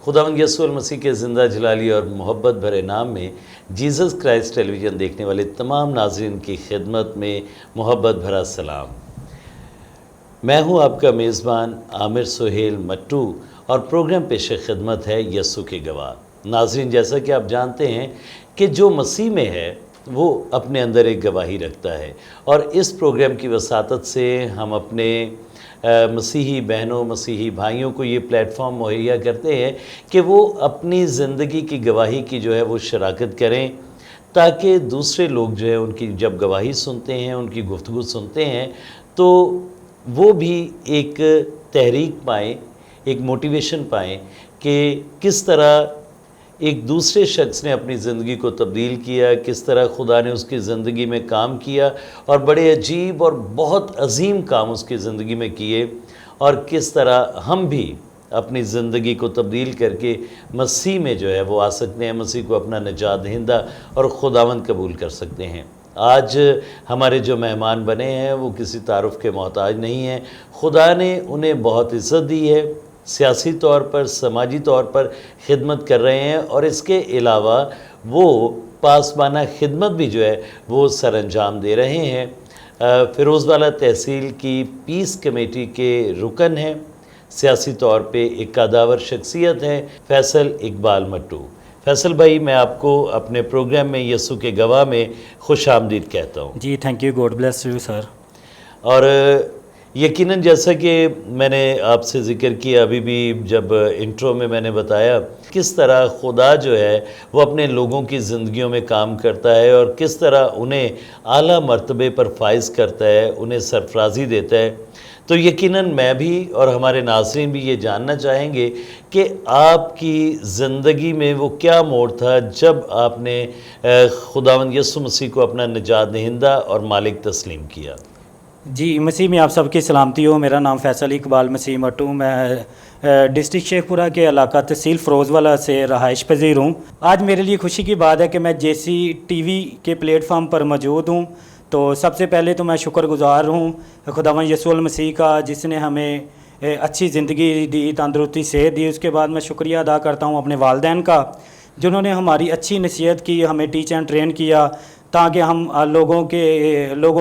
خداوند یسوع المسیح کے زندہ جلالی اور محبت بھرے نام میں جیزس کرائسٹ ٹیلی ویژن دیکھنے والے تمام ناظرین کی خدمت میں محبت بھرا سلام۔ میں ہوں آپ کا میزبان عامر سہیل مٹو اور پروگرام پیش خدمت ہے یسوع کے گواہ۔ ناظرین، جیسا کہ آپ جانتے ہیں کہ جو مسیح میں ہے وہ اپنے اندر ایک گواہی رکھتا ہے، اور اس پروگرام کی وساطت سے ہم اپنے مسیحی بہنوں مسیحی بھائیوں کو یہ پلیٹ فارم مہیا کرتے ہیں کہ وہ اپنی زندگی کی گواہی کی جو ہے وہ شراکت کریں، تاکہ دوسرے لوگ جو ہے ان کی جب گواہی سنتے ہیں، ان کی گفتگو سنتے ہیں، تو وہ بھی ایک تحریک پائیں، ایک موٹیویشن پائیں کہ کس طرح ایک دوسرے شخص نے اپنی زندگی کو تبدیل کیا، کس طرح خدا نے اس کی زندگی میں کام کیا اور بڑے عجیب اور بہت عظیم کام اس کی زندگی میں کیے، اور کس طرح ہم بھی اپنی زندگی کو تبدیل کر کے مسیح میں جو ہے وہ آ سکتے ہیں، مسیح کو اپنا نجات دہندہ اور خداوند قبول کر سکتے ہیں۔ آج ہمارے جو مہمان بنے ہیں وہ کسی تعارف کے محتاج نہیں ہیں۔ خدا نے انہیں بہت عزت دی ہے، سیاسی طور پر، سماجی طور پر خدمت کر رہے ہیں، اور اس کے علاوہ وہ پاسبانہ خدمت بھی جو ہے وہ سر انجام دے رہے ہیں۔ فیروز والا تحصیل کی پیس کمیٹی کے رکن ہیں، سیاسی طور پہ ایک قداور شخصیت ہیں، فیصل اقبال مٹو۔ فیصل بھائی، میں آپ کو اپنے پروگرام میں یسوع کے گواہ میں خوش آمدید کہتا ہوں۔ جی thank you, God bless you sir. اور یقیناً جیسا کہ میں نے آپ سے ذکر کیا ابھی بھی جب انٹرو میں نے بتایا کس طرح خدا جو ہے وہ اپنے لوگوں کی زندگیوں میں کام کرتا ہے اور کس طرح انہیں اعلیٰ مرتبے پر فائز کرتا ہے، انہیں سرفرازی دیتا ہے، تو یقیناً میں بھی اور ہمارے ناظرین بھی یہ جاننا چاہیں گے کہ آپ کی زندگی میں وہ کیا موڑ تھا جب آپ نے خداوند یسوع مسیح کو اپنا نجات دہندہ اور مالک تسلیم کیا۔ جی مسیح میں آپ سب کی سلامتی ہو۔ میرا نام فیصل اقبال مسیح مٹو، میں ڈسٹرکٹ شیخ پورہ کے علاقہ تحصیل فیروز والا سے رہائش پذیر ہوں۔ آج میرے لیے خوشی کی بات ہے کہ میں جیسی ٹی وی کے پلیٹ فارم پر موجود ہوں۔ تو سب سے پہلے تو میں شکر گزار ہوں خداوند یسوع المسیح کا، جس نے ہمیں اچھی زندگی دی، تندرستی صحت دی۔ اس کے بعد میں شکریہ ادا کرتا ہوں اپنے والدین کا، جنہوں نے ہماری اچھی نصیحت کی، ہمیں ٹیچ اینڈ ٹرین کیا تاکہ ہم لوگوں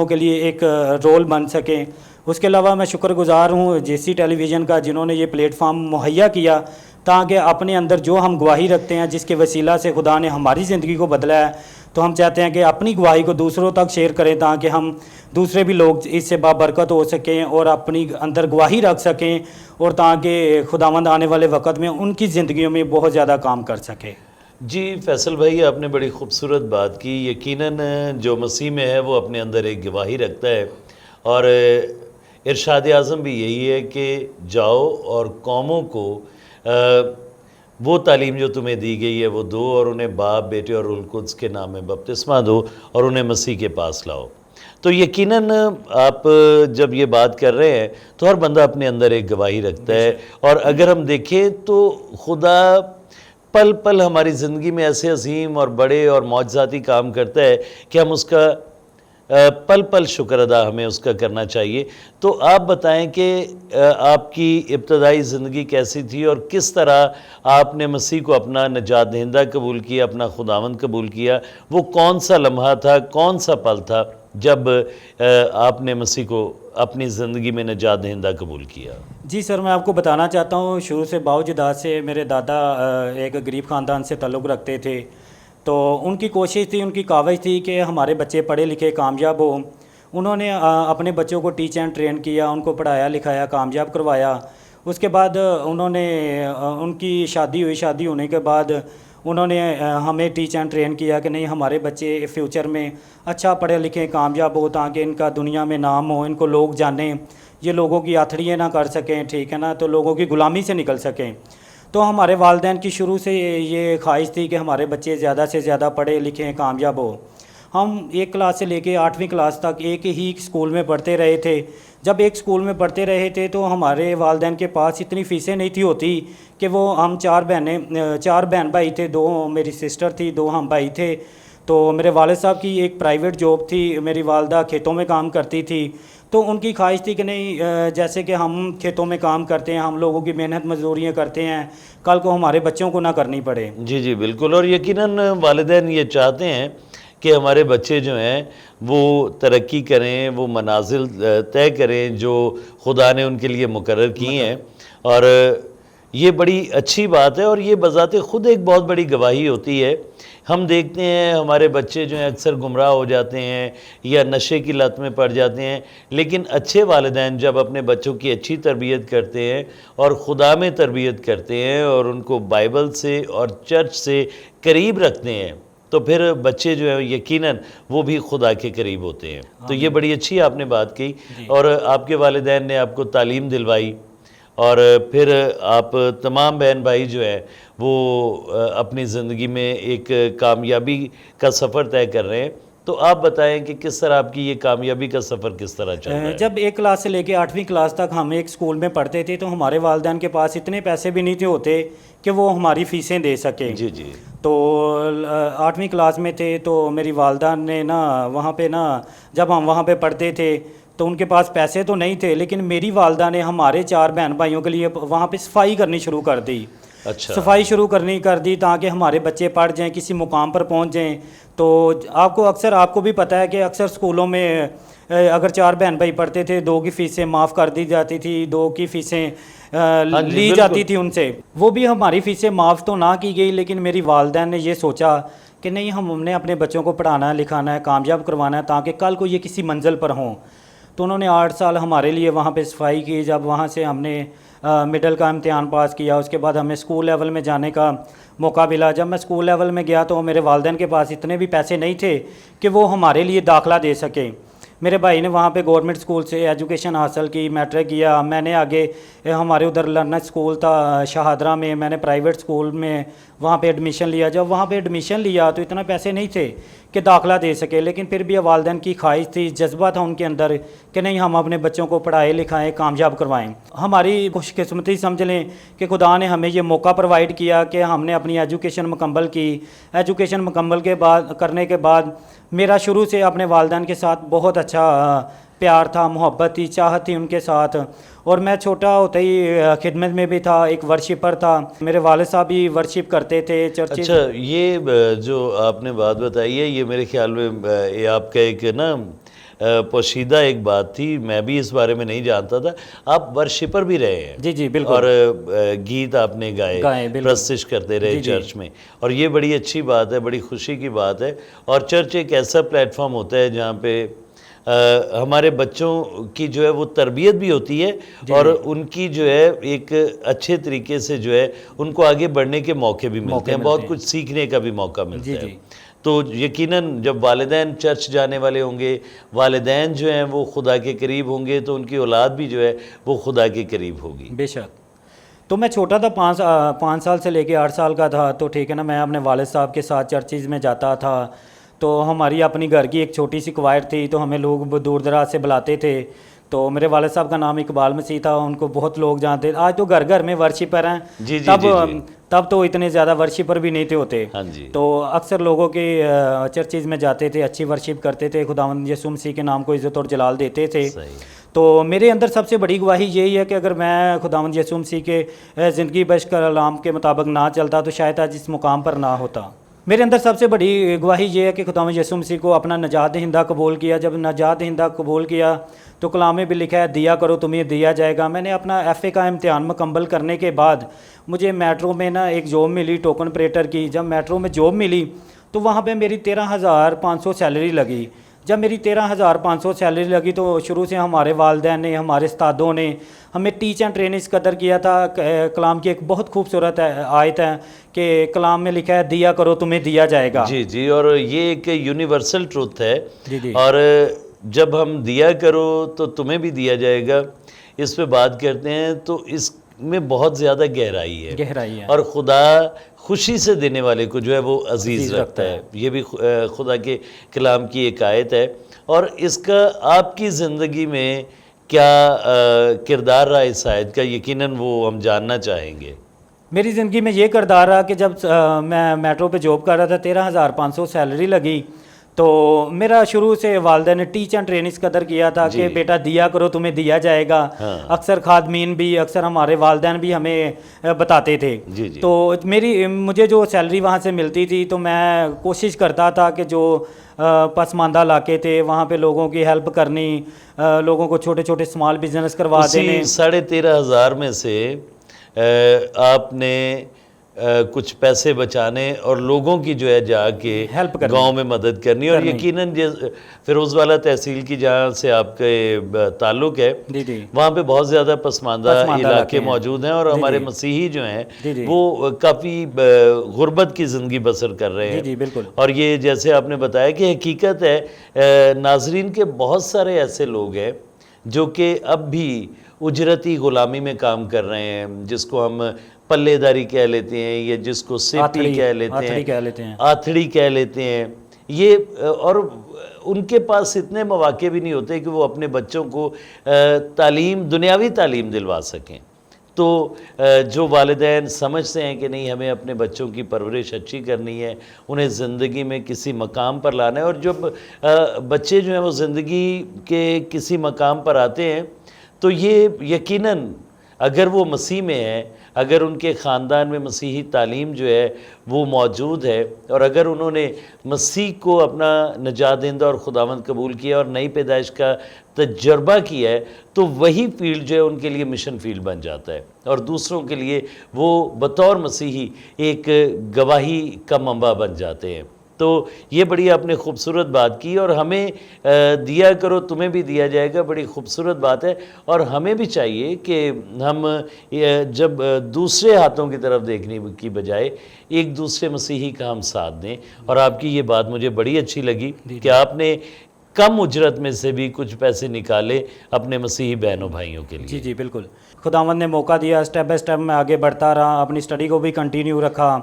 کے لیے ایک رول بن سکیں۔ اس کے علاوہ میں شکر گزار ہوں جیسی ٹیلی ویژن کا، جنہوں نے یہ پلیٹ فارم مہیا کیا تاکہ اپنے اندر جو ہم گواہی رکھتے ہیں، جس کے وسیلہ سے خدا نے ہماری زندگی کو بدلا ہے، تو ہم چاہتے ہیں کہ اپنی گواہی کو دوسروں تک شیئر کریں تاکہ ہم دوسرے بھی لوگ اس سے بابرکت ہو سکیں اور اپنی اندر گواہی رکھ سکیں، اور تاکہ خداوند آنے والے وقت میں ان کی زندگیوں میں بہت زیادہ کام کر سکے۔ جی فیصل بھائی، آپ نے بڑی خوبصورت بات کی۔ یقیناً جو مسیح میں ہے وہ اپنے اندر ایک گواہی رکھتا ہے، اور ارشاد اعظم بھی یہی ہے کہ جاؤ اور قوموں کو وہ تعلیم جو تمہیں دی گئی ہے وہ دو، اور انہیں باپ، بیٹے اور روح القدس کے نام میں بپتسمہ دو، اور انہیں مسیح کے پاس لاؤ۔ تو یقیناً آپ جب یہ بات کر رہے ہیں تو ہر بندہ اپنے اندر ایک گواہی رکھتا ہے، اور اگر ہم دیکھیں تو خدا پل پل ہماری زندگی میں ایسے عظیم اور بڑے اور معجزاتی کام کرتا ہے کہ ہم اس کا پل پل شکر ادا ہمیں اس کا کرنا چاہیے۔ تو آپ بتائیں کہ آپ کی ابتدائی زندگی کیسی تھی، اور کس طرح آپ نے مسیح کو اپنا نجات دہندہ قبول کیا، اپنا خداوند قبول کیا؟ وہ کون سا لمحہ تھا، کون سا پل تھا جب آپ نے مسیح کو اپنی زندگی میں نجات دہندہ قبول کیا؟ جی سر، میں آپ کو بتانا چاہتا ہوں، شروع سے باوجداد سے میرے دادا ایک غریب خاندان سے تعلق رکھتے تھے، تو ان کی کوشش تھی، ان کی کاوش تھی کہ ہمارے بچے پڑھے لکھے کامیاب ہوں۔ انہوں نے اپنے بچوں کو ٹیچ اینڈ ٹرین کیا، ان کو پڑھایا لکھایا، کامیاب کروایا۔ اس کے بعد ان کی شادی ہوئی، شادی ہونے کے بعد انہوں نے ہمیں ٹیچ اینڈ ٹرین کیا کہ نہیں، ہمارے بچے فیوچر میں اچھا پڑھے لکھے کامیاب ہو تاکہ ان کا دنیا میں نام ہو، ان کو لوگ جانیں، یہ لوگوں کی آتھڑیاں نہ کر سکیں، ٹھیک ہے نا، تو لوگوں کی غلامی سے نکل سکیں۔ تو ہمارے والدین کی شروع سے یہ خواہش تھی کہ ہمارے بچے زیادہ سے زیادہ پڑھے لکھیں کامیاب ہو۔ ہم 1 کلاس سے لے کے 8ویں کلاس تک ایک ہی اسکول میں پڑھتے رہے تھے۔ جب ایک اسکول میں پڑھتے رہے تھے تو ہمارے والدین کے پاس اتنی فیسیں نہیں تھی ہوتی کہ ہم 4 بہن بھائی تھے، 2 میری سسٹر تھی، 2 ہم بھائی تھے۔ تو میرے والد صاحب کی ایک پرائیویٹ جاب تھی، میری والدہ کھیتوں میں کام کرتی تھی، تو ان کی خواہش تھی کہ نہیں جیسے کہ ہم کھیتوں میں کام کرتے ہیں، ہم لوگوں کی محنت مزدوریاں کرتے ہیں، کل کو ہمارے بچوں کو نہ کرنی پڑے۔ جی جی بالکل، اور یقیناً والدین یہ چاہتے ہیں کہ ہمارے بچے جو ہیں وہ ترقی کریں، وہ منازل طے کریں جو خدا نے ان کے لیے مقرر کی ہیں، اور یہ بڑی اچھی بات ہے، اور یہ بذات خود ایک بہت بڑی گواہی ہوتی ہے۔ ہم دیکھتے ہیں ہمارے بچے جو ہیں اکثر گمراہ ہو جاتے ہیں یا نشے کی لت میں پڑ جاتے ہیں، لیکن اچھے والدین جب اپنے بچوں کی اچھی تربیت کرتے ہیں اور خدا میں تربیت کرتے ہیں اور ان کو بائبل سے اور چرچ سے قریب رکھتے ہیں، تو پھر بچے جو ہیں یقیناً وہ بھی خدا کے قریب ہوتے ہیں۔ تو یہ بڑی اچھی آپ نے بات کی، اور آپ کے والدین نے آپ کو تعلیم دلوائی، اور پھر آپ تمام بہن بھائی جو ہیں وہ اپنی زندگی میں ایک کامیابی کا سفر طے کر رہے ہیں۔ تو آپ بتائیں کہ کس طرح آپ کی یہ کامیابی کا سفر کس طرح چل رہا ہے؟ جب 1 کلاس سے لے کے 8ویں کلاس تک ہم ایک اسکول میں پڑھتے تھے تو ہمارے والدین کے پاس اتنے پیسے بھی نہیں تھے ہوتے کہ وہ ہماری فیسیں دے سکیں۔ جی جی تو 8ویں کلاس میں تھے تو میری والدہ نے وہاں پہ جب ہم وہاں پہ پڑھتے تھے تو ان کے پاس پیسے تو نہیں تھے، لیکن میری والدہ نے ہمارے 4 بہن بھائیوں کے لیے وہاں پہ صفائی کرنی شروع کر دی۔ اچھا، صفائی شروع کر دی تاکہ ہمارے بچے پڑھ جائیں، کسی مقام پر پہنچ جائیں۔ تو آپ کو بھی پتہ ہے کہ اکثر اسکولوں میں اگر 4 بہن بھائی پڑھتے تھے، 2 کی فیسیں معاف کر دی جاتی تھی، 2 کی فیسیں لی جاتی تھی ان سے۔ وہ بھی ہماری فیسیں معاف تو نہ کی گئی، لیکن میری والدین نے یہ سوچا کہ نہیں، ہم نے اپنے بچوں کو پڑھانا ہے، لکھانا ہے، کامیاب کروانا ہے تاکہ کل کو یہ کسی منزل پر ہوں۔ تو انہوں نے 8 سال ہمارے لیے وہاں پہ صفائی کی۔ جب وہاں سے ہم نے مڈل کا امتحان پاس کیا، اس کے بعد ہمیں اسکول لیول میں جانے کا موقع ملا۔ جب میں اسکول لیول میں گیا تو میرے والدین کے پاس اتنے بھی پیسے نہیں تھے کہ وہ ہمارے لیے داخلہ دے سکیں۔ میرے بھائی نے وہاں پہ گورنمنٹ اسکول سے ایجوکیشن حاصل کی، میٹرک کیا۔ میں نے آگے ہمارے ادھر لرنر اسکول تھا شہادرہ میں، میں نے پرائیویٹ اسکول میں وہاں پہ ایڈمیشن لیا۔ جب وہاں پہ ایڈمیشن لیا تو اتنا پیسے نہیں تھے کہ داخلہ دے سکے، لیکن پھر بھی والدین کی خواہش تھی، جذبہ تھا ان کے اندر کہ نہیں، ہم اپنے بچوں کو پڑھائیں لکھائیں، کامیاب کروائیں۔ ہماری خوش قسمتی سمجھ لیں کہ خدا نے ہمیں یہ موقع پرووائڈ کیا کہ ہم نے اپنی ایجوکیشن مکمل کی۔ ایجوکیشن مکمل کرنے کے بعد میرا شروع سے اپنے والدین کے ساتھ بہت اچھا پیار تھا، محبت تھی، چاہت تھی ان کے ساتھ، اور میں چھوٹا ہوتا ہی خدمت میں بھی تھا، ایک ورشپر تھا۔ میرے والد صاحب بھی ورشپ کرتے تھے چرچ۔ اچھا، یہ جو آپ نے بات بتائی ہے یہ میرے خیال میں یہ آپ کا ایک پوشیدہ ایک بات تھی، میں بھی اس بارے میں نہیں جانتا تھا، آپ ورشپر بھی رہے ہیں۔ جی جی بالکل، اور گیت آپ نے گائے، پرستش کرتے رہے چرچ میں، اور یہ بڑی اچھی بات ہے، بڑی خوشی کی بات ہے۔ اور چرچ ایک ایسا پلیٹ فارم ہوتا ہے جہاں پہ ہمارے بچوں کی جو ہے وہ تربیت بھی ہوتی ہے، اور ان کی جو ہے ایک اچھے طریقے سے جو ہے ان کو آگے بڑھنے کے موقع بھی ملتے ہیں، بہت کچھ سیکھنے کا بھی موقع ملتا ہے۔ تو یقیناً جب والدین چرچ جانے والے ہوں گے، والدین جو ہیں وہ خدا کے قریب ہوں گے، تو ان کی اولاد بھی جو ہے وہ خدا کے قریب ہوگی۔ بے شک۔ تو میں چھوٹا تھا، 5 سال سے لے کے 8 سال کا تھا، تو ٹھیک ہے نا، میں اپنے والد صاحب کے ساتھ چرچز میں جاتا تھا۔ تو ہماری اپنی گھر کی ایک چھوٹی سی کوائر تھی، تو ہمیں لوگ دور دراز سے بلاتے تھے۔ تو میرے والد صاحب کا نام اقبال مسیح تھا، ان کو بہت لوگ جانتے۔ آج تو گھر گھر میں ورشپر ہیں، تب تو اتنے زیادہ ورشپر بھی نہیں تھے ہوتے۔ تو اکثر لوگوں کے چرچز میں جاتے تھے، اچھی ورشپ کرتے تھے، خداوند یسوع مسیح کے نام کو عزت اور جلال دیتے تھے۔ تو میرے اندر سب سے بڑی گواہی یہی ہے کہ اگر میں خداوند یسوع مسیح کے زندگی بخش کلام کے مطابق نہ چلتا تو شاید آج اس مقام پر نہ ہوتا۔ میرے اندر سب سے بڑی گواہی یہ ہے کہ خداوند یسوع مسیح کو اپنا نجات دہندہ قبول کیا۔ جب نجات دہندہ قبول کیا تو کلام میں بھی لکھا ہے دیا کرو تمہیں دیا جائے گا۔ میں نے اپنا FA کا امتحان مکمل کرنے کے بعد مجھے میٹرو میں ایک جاب ملی ٹوکن آپریٹر کی۔ جب میٹرو میں جاب ملی تو وہاں پہ میری 13,500 سیلری لگی۔ جب میری 13,500 سیلری لگی تو شروع سے ہمارے والدین نے، ہمارے استادوں نے ہمیں ٹیچ اینڈ ٹرین اس قدر کیا تھا۔ کلام کی ایک بہت خوبصورت آیت ہے کہ کلام میں لکھا ہے دیا کرو تمہیں دیا جائے گا۔ جی جی، اور یہ ایک یونیورسل ٹروتھ ہے۔ جی اور جب ہم دیا کرو تو تمہیں بھی دیا جائے گا اس پہ بات کرتے ہیں تو اس میں بہت زیادہ گہرائی ہے، اور خدا خوشی سے دینے والے کو جو ہے وہ عزیز رکھتا ہے۔ یہ بھی خدا کے کلام کی ایک آیت ہے۔ اور اس کا آپ کی زندگی میں کیا کردار رہا اس آیت کا، یقیناً وہ ہم جاننا چاہیں گے۔ میری زندگی میں یہ کردار رہا کہ جب میں میٹرو پہ جاب کر رہا تھا، 13,500 سیلری لگی، تو میرا شروع سے والدہ نے ٹیچ اینڈ ٹرین اس قدر کیا تھا کہ بیٹا دیا کرو تمہیں دیا جائے گا. اکثر خادمین بھی اکثر ہمارے والدین بھی ہمیں بتاتے تھے. تو مجھے جو سیلری وہاں سے ملتی تھی تو میں کوشش کرتا تھا کہ جو پسماندہ علاقے تھے وہاں پہ لوگوں کی ہیلپ کرنی, لوگوں کو چھوٹے چھوٹے اسمال بزنس کروا دینے. 13,500 میں سے آپ نے کچھ پیسے بچانے اور لوگوں کی جو ہے جا کے گاؤں میں مدد کرنی, اور یقیناً فیروز والا تحصیل کی جہاں سے آپ کے تعلق ہے وہاں پہ بہت زیادہ پسماندہ علاقے موجود ہیں, اور ہمارے مسیحی جو ہیں وہ کافی غربت کی زندگی بسر کر رہے ہیں. اور یہ جیسے آپ نے بتایا کہ حقیقت ہے, ناظرین کے بہت سارے ایسے لوگ ہیں جو کہ اب بھی اجرتی غلامی میں کام کر رہے ہیں, جس کو ہم پلے داری کہہ لیتے ہیں, یا جس کو سیپی کہہ لیتے ہیں, آتھڑی کہہ لیتے ہیں. یہ اور ان کے پاس اتنے مواقع بھی نہیں ہوتے کہ وہ اپنے بچوں کو تعلیم, دنیاوی تعلیم دلوا سکیں. تو جو والدین سمجھتے ہیں کہ نہیں ہمیں اپنے بچوں کی پرورش اچھی کرنی ہے, انہیں زندگی میں کسی مقام پر لانا ہے, اور جب بچے جو ہیں وہ زندگی کے کسی مقام پر آتے ہیں تو یہ یقیناً اگر وہ مسیح میں ہیں, اگر ان کے خاندان میں مسیحی تعلیم جو ہے وہ موجود ہے, اور اگر انہوں نے مسیح کو اپنا نجات دہندہ اور خداوند قبول کیا اور نئی پیدائش کا تجربہ کیا ہے, تو وہی فیلڈ جو ہے ان کے لیے مشن فیلڈ بن جاتا ہے, اور دوسروں کے لیے وہ بطور مسیحی ایک گواہی کا منبع بن جاتے ہیں. تو یہ بڑی آپ نے خوبصورت بات کی, اور ہمیں دیا کرو تمہیں بھی دیا جائے گا, بڑی خوبصورت بات ہے. اور ہمیں بھی چاہیے کہ ہم جب دوسرے ہاتھوں کی طرف دیکھنے کی بجائے ایک دوسرے مسیحی کا ہم ساتھ دیں. اور آپ کی یہ بات مجھے بڑی اچھی لگی کہ آپ نے کم اجرت میں سے بھی کچھ پیسے نکالے اپنے مسیحی بہنوں بھائیوں کے لیے. جی بالکل, خداوند نے موقع دیا, سٹیپ بائی سٹیپ میں آگے بڑھتا رہا, اپنی سٹڈی کو بھی کنٹینیو رکھا.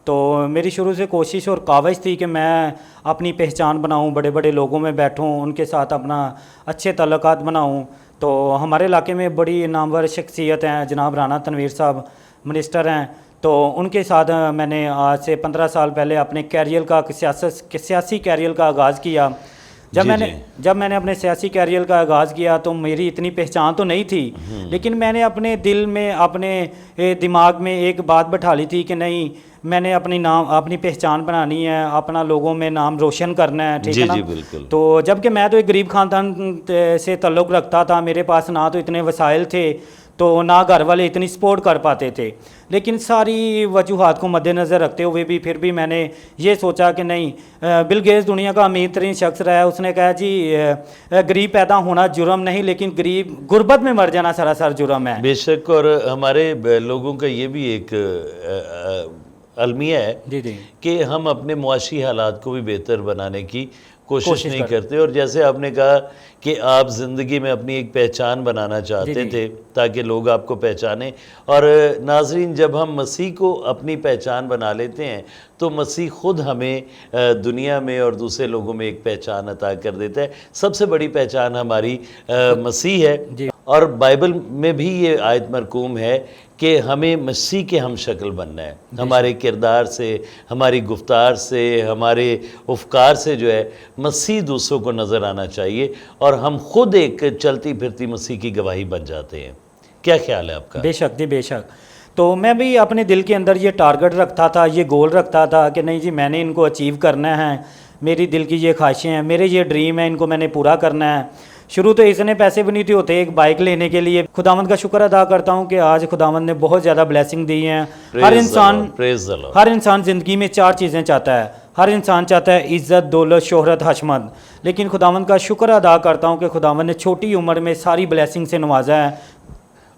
تو میری شروع سے کوشش اور کاوش تھی کہ میں اپنی پہچان بناؤں, بڑے بڑے لوگوں میں بیٹھوں, ان کے ساتھ اپنا اچھے تعلقات بناؤں. تو ہمارے علاقے میں بڑی نامور شخصیت ہیں, جناب رانا تنویر صاحب منسٹر ہیں, تو ان کے ساتھ میں نے آج سے 15 سال پہلے اپنے کیریئر کا سیاسی کیریئر کا آغاز کیا. جب میں نے اپنے سیاسی کیریئر کا آغاز کیا تو میری اتنی پہچان تو نہیں تھی, لیکن میں نے اپنے دل میں, اپنے دماغ میں ایک بات بٹھا لی تھی کہ نہیں, میں نے اپنی پہچان بنانی ہے, اپنا لوگوں میں نام روشن کرنا ہے. ٹھیک ہے نا. تو جب کہ میں تو ایک غریب خاندان سے تعلق رکھتا تھا, میرے پاس نہ تو اتنے وسائل تھے, تو نہ گھر والے اتنی سپورٹ کر پاتے تھے, لیکن ساری وجوہات کو مد نظر رکھتے ہوئے بھی پھر بھی میں نے یہ سوچا کہ نہیں, بل گیٹس دنیا کا امیر ترین شخص رہا ہے, اس نے کہا جی غریب پیدا ہونا جرم نہیں, لیکن غربت میں مر جانا سراسر جرم ہے. بے شک, اور ہمارے لوگوں کا یہ بھی ایک المیہ ہے کہ ہم اپنے معاشی حالات کو بھی بہتر بنانے کی کوشش نہیں کرتے. اور جیسے آپ نے کہا کہ آپ زندگی میں اپنی ایک پہچان بنانا چاہتے تھے تاکہ لوگ آپ کو پہچانیں, اور ناظرین جب ہم مسیح کو اپنی پہچان بنا لیتے ہیں تو مسیح خود ہمیں دنیا میں اور دوسرے لوگوں میں ایک پہچان عطا کر دیتا ہے. سب سے بڑی پہچان ہماری مسیح ہے, اور بائبل میں بھی یہ آیت مرقوم ہے کہ ہمیں مسیح کے ہم شکل بننا ہے. ہمارے کردار سے, ہماری گفتار سے, ہمارے افکار سے جو ہے مسیح دوسروں کو نظر آنا چاہیے, اور ہم خود ایک چلتی پھرتی مسیح کی گواہی بن جاتے ہیں. کیا خیال ہے آپ کا؟ بے شک جی, بے شک. تو میں بھی اپنے دل کے اندر یہ ٹارگٹ رکھتا تھا, یہ گول رکھتا تھا کہ نہیں جی میں نے ان کو اچیو کرنا ہے, میری دل کی یہ خواہشیں ہیں, میرے یہ ڈریم ہیں, ان کو میں نے پورا کرنا ہے. شروع تو اتنے پیسے بھی نہیں تھے ہوتے ایک بائک لینے کے لیے. خداوند کا شکر ادا کرتا ہوں کہ آج خداوند نے بہت زیادہ بلیسنگ دی ہیں. ہر انسان زندگی میں 4 چیزیں چاہتا ہے. ہر انسان چاہتا ہے عزت, دولت, شہرت, حشمت, لیکن خداوند کا شکر ادا کرتا ہوں کہ خداوند نے چھوٹی عمر میں ساری بلیسنگ سے نوازا ہے.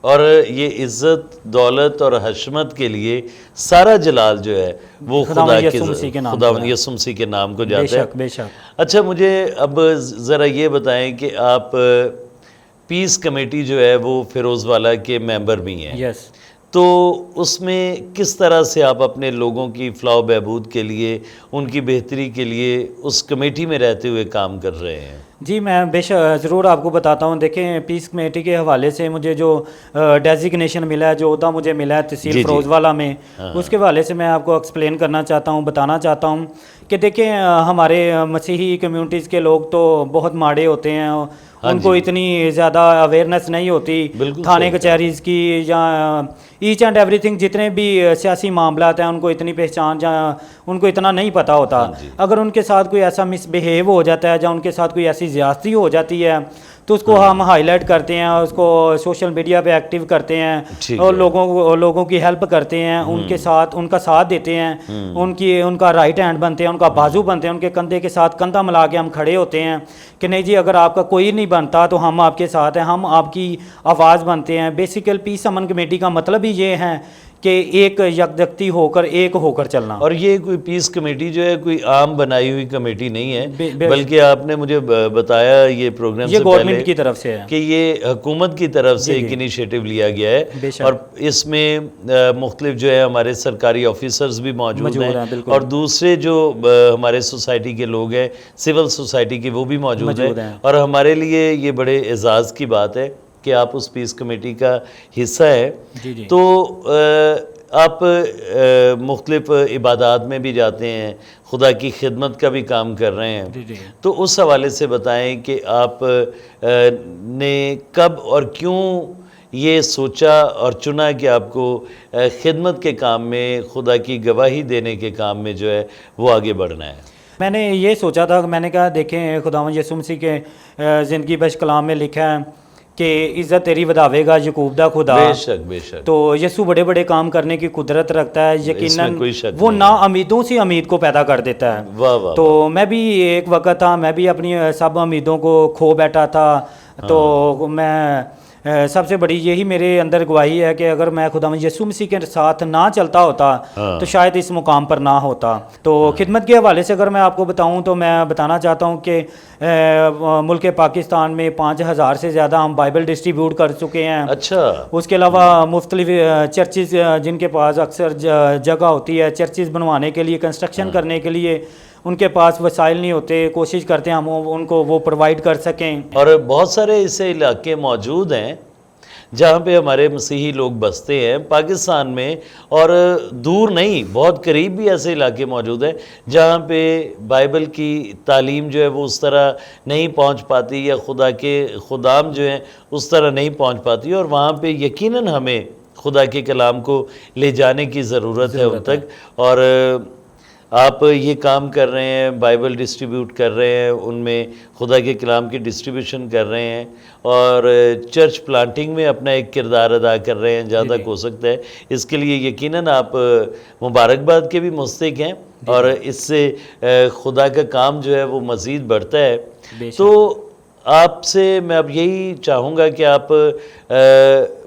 اور یہ عزت, دولت اور حشمت کے لیے سارا جلال جو ہے وہ خداوند یسوع مسیح کے نام کو جاتا ہے. بے شک. اچھا, مجھے اب ذرا یہ بتائیں کہ آپ پیس کمیٹی جو ہے وہ فیروز والا کے ممبر بھی ہیں. یس. تو اس میں کس طرح سے آپ اپنے لوگوں کی فلاح و بہبود کے لیے, ان کی بہتری کے لیے اس کمیٹی میں رہتے ہوئے کام کر رہے ہیں؟ جی میں ضرور آپ کو بتاتا ہوں. دیکھیں پیس کمیٹی کے حوالے سے مجھے جو ڈیزیگنیشن ملا ہے, جو عہدہ مجھے ملا ہے تحصیل فروز والا میں, اس کے حوالے سے میں آپ کو ایکسپلین کرنا چاہتا ہوں, بتانا چاہتا ہوں کہ دیکھیں ہمارے مسیحی کمیونٹیز کے لوگ تو بہت ماڑے ہوتے ہیں, ان کو اتنی زیادہ اویئرنیس نہیں ہوتی تھانے کچہریز کی یا ایچ اینڈ ایوری تھنگ, جتنے بھی سیاسی معاملات ہیں ان کو اتنی پہچان یا ان کو اتنا نہیں پتہ ہوتا. اگر ان کے ساتھ کوئی ایسا مس بیہیو ہو جاتا ہے یا ان کے ساتھ کوئی ایسی زیادتی ہو جاتی ہے تو اس کو ہم ہائی لائٹ کرتے ہیں, اس کو سوشل میڈیا پہ ایکٹیو کرتے ہیں اور لوگوں کی ہیلپ کرتے ہیں, ان کے ساتھ ان کا ساتھ دیتے ہیں, ان کا رائٹ ہینڈ بنتے ہیں, ان کا بازو بنتے ہیں, ان کے کندھے کے ساتھ کندھا ملا کے ہم کھڑے ہوتے ہیں کہ نہیں جی اگر آپ کا کوئی نہیں بنتا تو ہم آپ کے ساتھ ہیں, ہم آپ کی آواز بنتے ہیں. بیسیکل پیس امن کمیٹی کا مطلب ہی یہ ہے کہ ایک یکجہتی ہو کر ایک ہو کر چلنا. اور یہ کوئی پیس کمیٹی جو ہے کوئی عام بنائی ہوئی کمیٹی نہیں ہے, بلکہ آپ نے مجھے بتایا یہ پروگرام سے گورنمنٹ کی طرف سے ہے کہ یہ حکومت کی طرف سے ایک انیشیٹو لیا گیا ہے, اور اس میں مختلف جو ہے ہمارے سرکاری آفیسرز بھی موجود ہیں اور دوسرے جو ہمارے سوسائٹی کے لوگ ہیں, سول سوسائٹی کے, وہ بھی موجود ہیں. اور ہمارے لیے یہ بڑے اعزاز کی بات ہے کہ آپ اس پیس کمیٹی کا حصہ ہے. تو آپ مختلف عبادات میں بھی جاتے ہیں, خدا کی خدمت کا بھی کام کر رہے ہیں, تو اس حوالے سے بتائیں کہ آپ نے کب اور کیوں یہ سوچا اور چنا کہ آپ کو خدمت کے کام میں, خدا کی گواہی دینے کے کام میں جو ہے وہ آگے بڑھنا ہے؟ میں نے یہ سوچا تھا, میں نے کہا دیکھیں خداوند یسوع مسیح کے زندگی بخش کلام میں لکھا ہے کہ عزت تیری وداوے گا یعقوب دا خدا. بے شک بے شک. تو یسوع بڑے بڑے کام کرنے کی قدرت رکھتا ہے, یقیناً وہ نا امیدوں سے امید کو پیدا کر دیتا ہے. تو میں بھی ایک وقت تھا, میں بھی اپنی سب امیدوں کو کھو بیٹھا تھا. تو میں سب سے بڑی یہی میرے اندر گواہی ہے کہ اگر میں خداوند یسوع مسیح کے ساتھ نہ چلتا ہوتا تو شاید اس مقام پر نہ ہوتا. تو خدمت کے حوالے سے اگر میں آپ کو بتاؤں تو میں بتانا چاہتا ہوں کہ ملک پاکستان میں 5000 سے زیادہ ہم بائبل ڈسٹریبیوٹ کر چکے ہیں. اچھا. اس کے علاوہ مختلف چرچز جن کے پاس اکثر جگہ ہوتی ہے چرچز بنوانے کے لیے, کنسٹرکشن کرنے کے لیے, ان کے پاس وسائل نہیں ہوتے, کوشش کرتے ہیں ہم ان کو وہ پرووائڈ کر سکیں. اور بہت سارے ایسے علاقے موجود ہیں جہاں پہ ہمارے مسیحی لوگ بستے ہیں پاکستان میں, اور دور نہیں بہت قریب بھی ایسے علاقے موجود ہیں جہاں پہ بائبل کی تعلیم جو ہے وہ اس طرح نہیں پہنچ پاتی, یا خدا کے خدام جو ہیں اس طرح نہیں پہنچ پاتی, اور وہاں پہ یقیناً ہمیں خدا کے کلام کو لے جانے کی ضرورت ہے ان تک. اور آپ یہ کام کر رہے ہیں, بائبل ڈسٹریبیوٹ کر رہے ہیں, ان میں خدا کے کلام کی ڈسٹریبیوشن کر رہے ہیں, اور چرچ پلانٹنگ میں اپنا ایک کردار ادا کر رہے ہیں جہاں تک ہو سکتا ہے. اس کے لیے یقیناً آپ مبارکباد کے بھی مستحق ہیں, اور اس سے خدا کا کام جو ہے وہ مزید بڑھتا ہے. تو آپ سے میں اب یہی چاہوں گا کہ آپ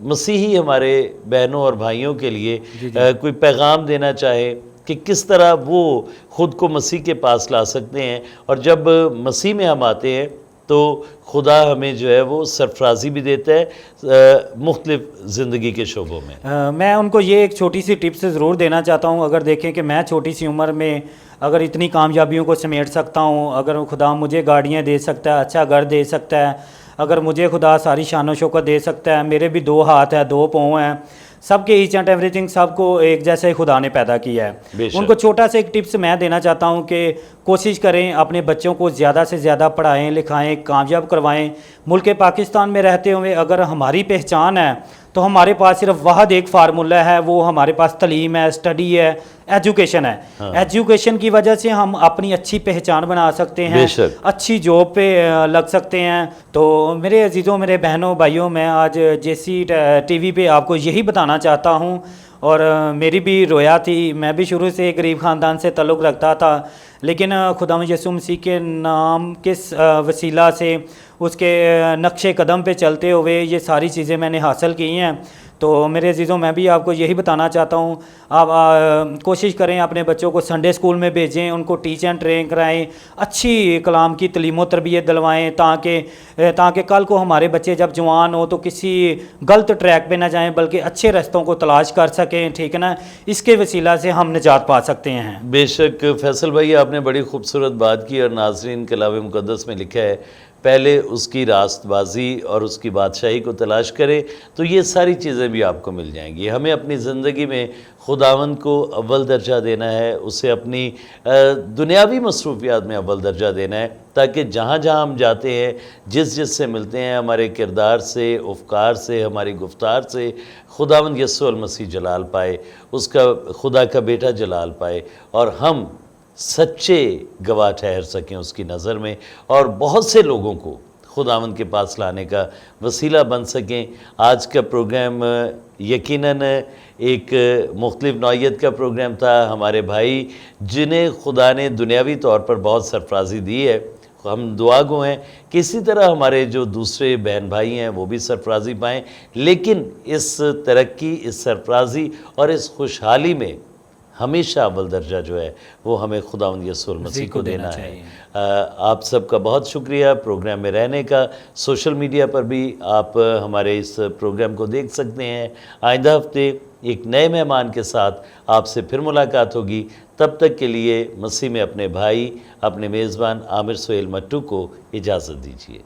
مسیحی ہمارے بہنوں اور بھائیوں کے لیے کوئی پیغام دینا چاہے کہ کس طرح وہ خود کو مسیح کے پاس لا سکتے ہیں, اور جب مسیح میں ہم آتے ہیں تو خدا ہمیں جو ہے وہ سرفرازی بھی دیتا ہے مختلف زندگی کے شعبوں میں. میں ان کو یہ ایک چھوٹی سی ٹپس ضرور دینا چاہتا ہوں. اگر دیکھیں کہ میں چھوٹی سی عمر میں اگر اتنی کامیابیوں کو سمیٹ سکتا ہوں, اگر خدا مجھے گاڑیاں دے سکتا ہے, اچھا گھر دے سکتا ہے, اگر مجھے خدا ساری شان و شوکت دے سکتا ہے, میرے بھی 2 ہاتھ ہیں 2 پاؤں ہیں, سب کے ایچ اینڈ ایوری تھنگ, سب کو ایک جیسے ہی خدا نے پیدا کیا ہے. ان کو چھوٹا سا ایک ٹپس میں دینا چاہتا ہوں کہ کوشش کریں اپنے بچوں کو زیادہ سے زیادہ پڑھائیں لکھائیں, کامیاب کروائیں. ملک پاکستان میں رہتے ہوئے اگر ہماری پہچان ہے تو ہمارے پاس صرف واحد ایک فارمولہ ہے, وہ ہمارے پاس تعلیم ہے, اسٹڈی ہے, ایجوکیشن ہے. ایجوکیشن کی وجہ سے ہم اپنی اچھی پہچان بنا سکتے ہیں, اچھی جاب پہ لگ سکتے ہیں. تو میرے عزیزوں, میرے بہنوں بھائیوں, میں آج جیسی ٹی وی پہ آپ کو یہی بتانا چاہتا ہوں, اور میری بھی رویا تھی. میں بھی شروع سے غریب خاندان سے تعلق رکھتا تھا, لیکن خداوند یسوع مسیح کے نام کے وسیلہ سے, اس کے نقش قدم پہ چلتے ہوئے یہ ساری چیزیں میں نے حاصل کی ہیں. تو میرے عزیزوں, میں بھی آپ کو یہی بتانا چاہتا ہوں, آپ کوشش کریں اپنے بچوں کو سنڈے اسکول میں بھیجیں, ان کو ٹیچ اینڈ ٹرین کرائیں, اچھی کلام کی تعلیم و تربیت دلوائیں, تاکہ کل کو ہمارے بچے جب جوان ہوں تو کسی غلط ٹریک پہ نہ جائیں بلکہ اچھے رستوں کو تلاش کر سکیں. ٹھیک ہے نا, اس کے وسیلہ سے ہم نجات پا سکتے ہیں. بے شک فیصل بھائی, آپ نے بڑی خوبصورت بات کی, اور ناظرین کلام مقدس میں لکھا ہے پہلے اس کی راست بازی اور اس کی بادشاہی کو تلاش کرے تو یہ ساری چیزیں بھی آپ کو مل جائیں گی۔ ہمیں اپنی زندگی میں خداوند کو اول درجہ دینا ہے، اسے اپنی دنیاوی مصروفیات میں اول درجہ دینا ہے، تاکہ جہاں جہاں ہم جاتے ہیں، جس سے ملتے ہیں، ہمارے کردار سے، افکار سے، ہماری گفتار سے خداوند یسوع المسیح جلال پائے، اس کا خدا کا بیٹا جلال پائے، اور ہم سچے گواہ ٹھہر سکیں اس کی نظر میں، اور بہت سے لوگوں کو خداوند کے پاس لانے کا وسیلہ بن سکیں۔ آج کا پروگرام یقیناً ایک مختلف نوعیت کا پروگرام تھا۔ ہمارے بھائی جنہیں خدا نے دنیاوی طور پر بہت سرفرازی دی ہے، ہم دعا گو ہیں کہ اسی طرح ہمارے جو دوسرے بہن بھائی ہیں وہ بھی سرفرازی پائیں، لیکن اس ترقی، اس سرفرازی اور اس خوشحالی میں ہمیشہ اول درجہ جو ہے وہ ہمیں خداوند یسوع المسیح کو دینا ہے۔ آپ سب کا بہت شکریہ پروگرام میں رہنے کا۔ سوشل میڈیا پر بھی آپ ہمارے اس پروگرام کو دیکھ سکتے ہیں۔ آئندہ ہفتے ایک نئے مہمان کے ساتھ آپ سے پھر ملاقات ہوگی۔ تب تک کے لیے مسیح میں اپنے بھائی، اپنے میزبان عامر سہیل مٹو کو اجازت دیجیے۔